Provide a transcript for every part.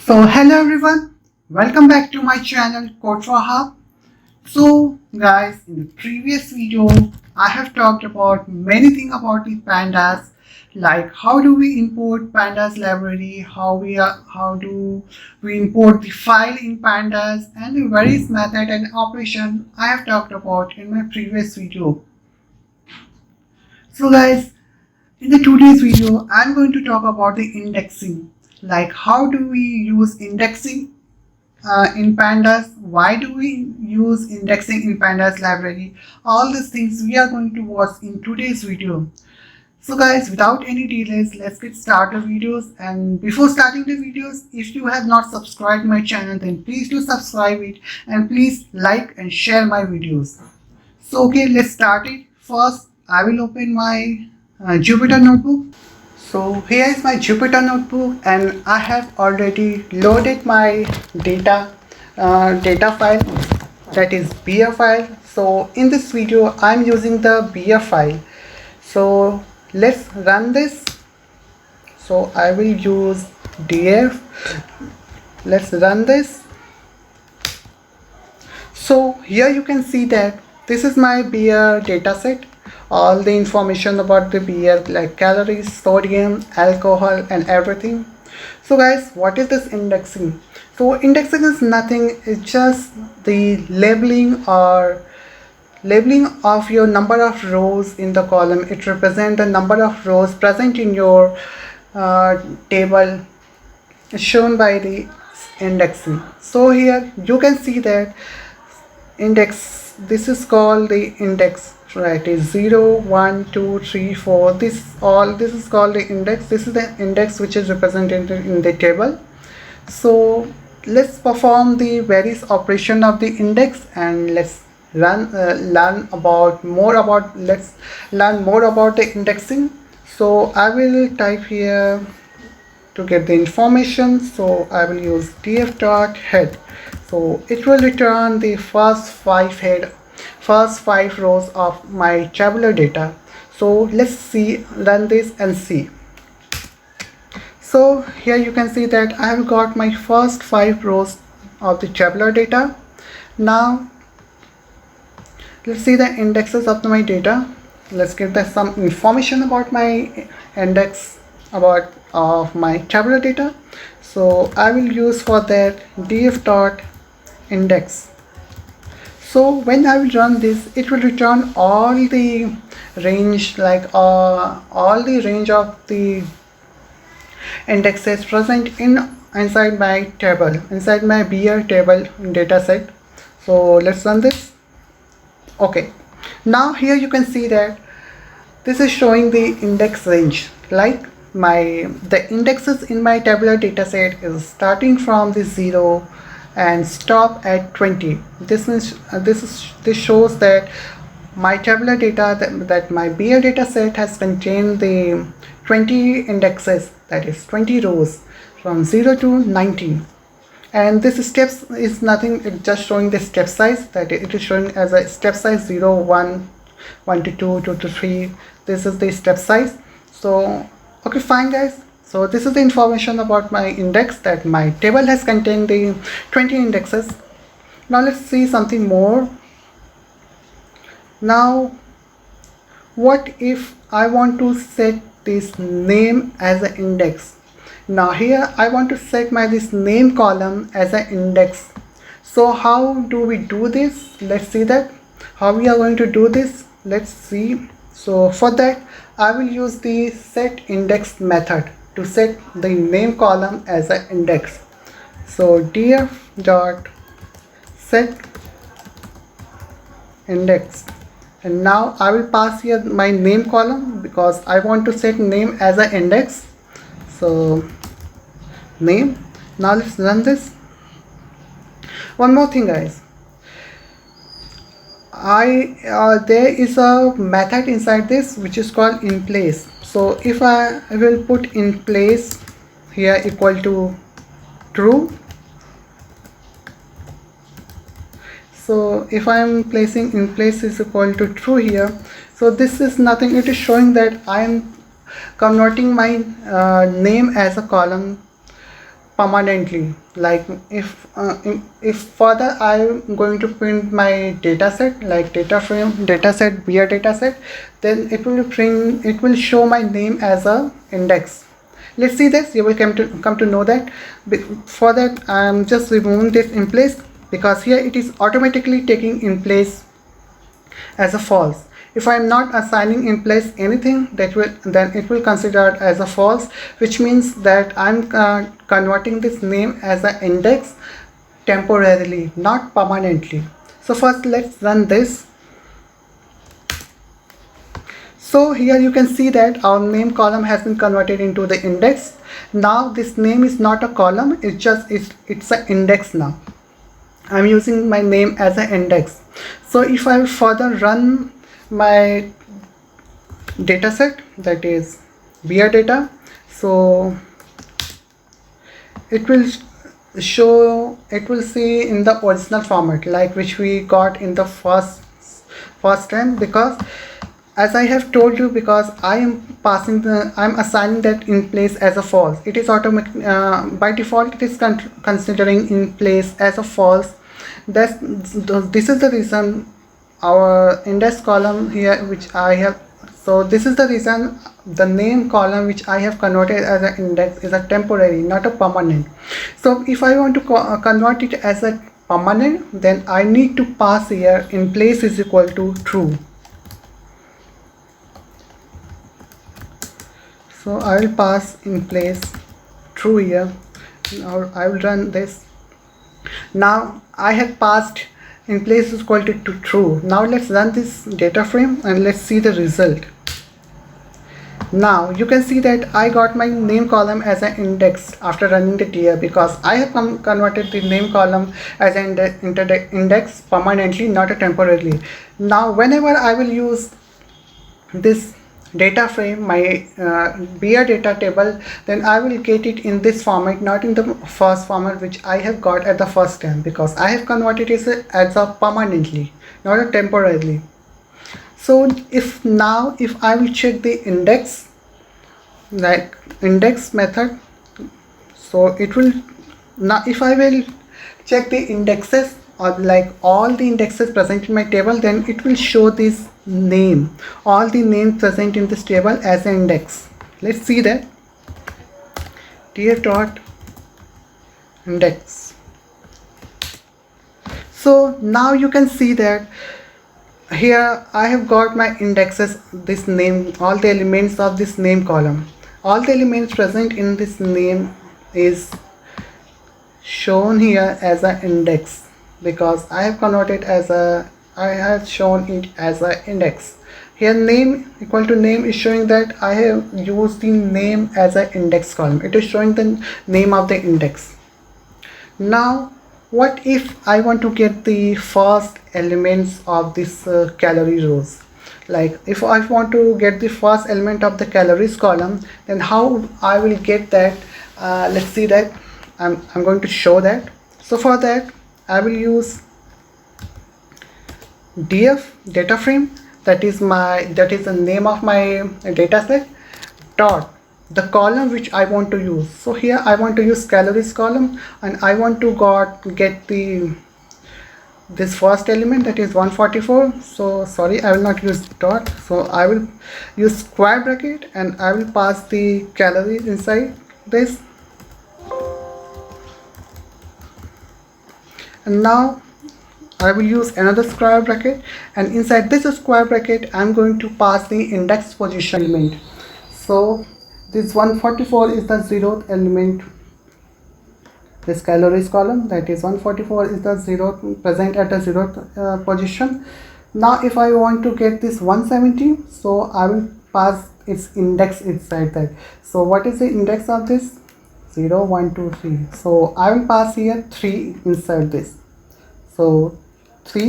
So hello everyone, welcome back to my channel Code for Hub. So guys, in the previous video I have talked about many things about the pandas, like how do we import pandas library, how do we import the file in pandas, and the various method and operation I have talked about in my previous video. So guys, in the today's video I'm going to talk about the indexing, like how do we use indexing in pandas, why do we use indexing in pandas library. All these things we are going to watch in today's video. So guys, without any delays, let's get started videos. And before starting the videos, if you have not subscribed my channel, then please do subscribe it, and please like and share my videos. So okay, let's start it. First I will open my Jupyter notebook. So here is my Jupyter notebook, and I have already loaded my data file, that is beer file. So in this video I'm using the beer file. So let's run this. So I will use df. Let's run this. So here you can see that this is my beer dataset. All the information about the beer, like calories, sodium, alcohol, and everything. So guys, what is this indexing? So indexing is nothing, it's just the labeling of your number of rows in the column. It represents the number of rows present in your table shown by the indexing. So here you can see that index, this is called the index, right? Is 0 1 2 3 4, this is called the index. This is the index which is represented in the table. So let's perform the various operation of the index, and let's learn more about the indexing. So I will type here to get the information. So I will use df.head. So it will return the first five rows of my tabular data. So let's run this and see. So here you can see that I have got my first 5 rows of the tabular data. Now let's see the indexes of my data. Let's get some information about my index of my tabular data. So I will use for that df.index. So when I will run this, it will return all the range, all the range of the indexes present inside my table, inside my beer table dataset. So let's run this. Okay, now here you can see that this is showing the index range, like the indexes in my tabular dataset is starting from the 0 and stop at 20. This means this shows that my tabular data, that my beer data set has contained the 20 indexes, that is 20 rows from 0 to 19. And this steps is nothing, it's just showing the step size, that it is showing as a step size 0 1 1 to 2 2 to 3. This is the step size. So okay, fine guys. So this is the information about my index, that my table has contained the 20 indexes. Now let's see something more. Now what if I want to set this name as an index? Now here I want to set this name column as an index. So how do we do this? Let's see that how we are going to do this. Let's see. So for that I will use the set index method to set the name column as an index. So df.set index, and now I will pass here my name column because I want to set name as an index. So name. Now let's run this. One more thing guys, there is a method inside this which is called in place. So if I will put in place here equal to true. So if I am placing in place is equal to true here, so this is nothing, it is showing that I am converting my name as a column permanently. Like if further I'm going to print my data set, like data frame, data set, beer data set, then it will show my name as a index. Let's see this. You will come to know that. For that, I'm just removing this in place, because here it is automatically taking in place as a false. If I am not assigning in place anything, then it will consider it as a false, which means that I'm converting this name as an index temporarily, not permanently. So first let's run this. So here you can see that our name column has been converted into the index. Now this name is not a column, it's an index now. I'm using my name as an index. So if I further run my data set, that is beer data, so it will see in the original format, like which we got in the first time, because as I have told you, because I'm assigning that in place as a false. It is automatic by default. It is considering in place as a false. This is the reason our index column here, which I have. So this is the reason the name column which I have converted as an index is a temporary, not a permanent. So if I want to convert it as a permanent, then I need to pass here in place is equal to true. So I will pass in place true here. Now I will run this. Now I have passed in place is equal to true. Now let's run this data frame and let's see the result. Now you can see that I got my name column as an index after running the tier, because I have converted the name column as an index permanently, not a temporarily. Now whenever I will use this data frame, my beer data table, then I will get it in this format, not in the first format which I have got at the first time, because I have converted it as a permanently, not a temporarily. So if I will check the index, like index method, so it will, now if I will check the indexes, or like all the indexes present in my table, then it will show this name, all the names present in this table as an index. Let's see that. Tier dot index. So now you can see that here I have got my indexes, this name, all the elements of this name column. All the elements present in this name is shown here as an index, because I have converted as a, I have shown it as an index. Here name equal to name is showing that I have used the name as an index column. It is showing the name of the index. Now what if I want to get the first elements of this calorie rows? Like if I want to get the first element of the calories column, then how I will get that? Let's see that. I'm going to show that. So for that I will use df data frame, that is the name of my data set, dot the column which I want to use. So here I want to use calories column, and I want to get this first element, that is 144. So sorry, I will not use dot, so I will use square bracket, and I will pass the calories inside this. And now I will use another square bracket, and inside this square bracket I'm going to pass the index position element. So this 144 is the 0th element, this calories column, that is 144 is the 0th, present at the 0th position. Now if I want to get this 170, so I will pass its index inside that. So what is the index of this? 0 1 2 3. So I will pass here 3 inside this. So 3,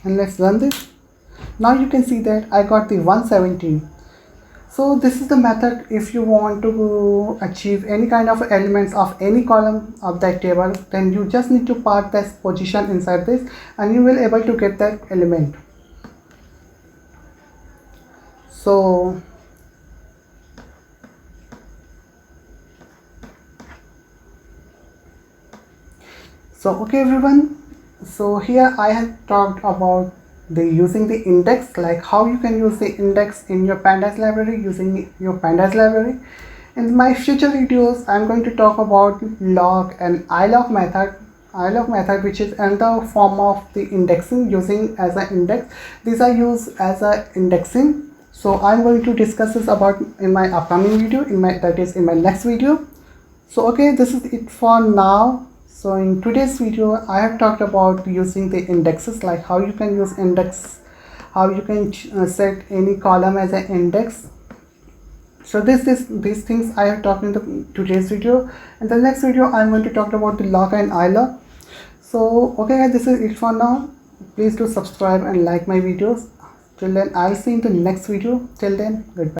and let's run this. Now you can see that I got the 170. So this is the method if you want to achieve any kind of elements of any column of that table, then you just need to pass this position inside this, and you will able to get that element. So So okay everyone, so here I have talked about the using the index, like how you can use the index in your pandas library, using your pandas library. In my future videos I'm going to talk about log and ilog method, which is another form of the indexing, using as an index. These are used as a indexing. So I'm going to discuss this about in my upcoming video, that is in my next video. So okay, this is it for now. So in today's video I have talked about using the indexes, like how you can use index, how you can set any column as an index. So these things I have talked in the today's video. In the next video I'm going to talk about the log and ilog. So okay guys, this is it for now. Please do subscribe and like my videos. Till then I'll see you in the next video. Till then, goodbye.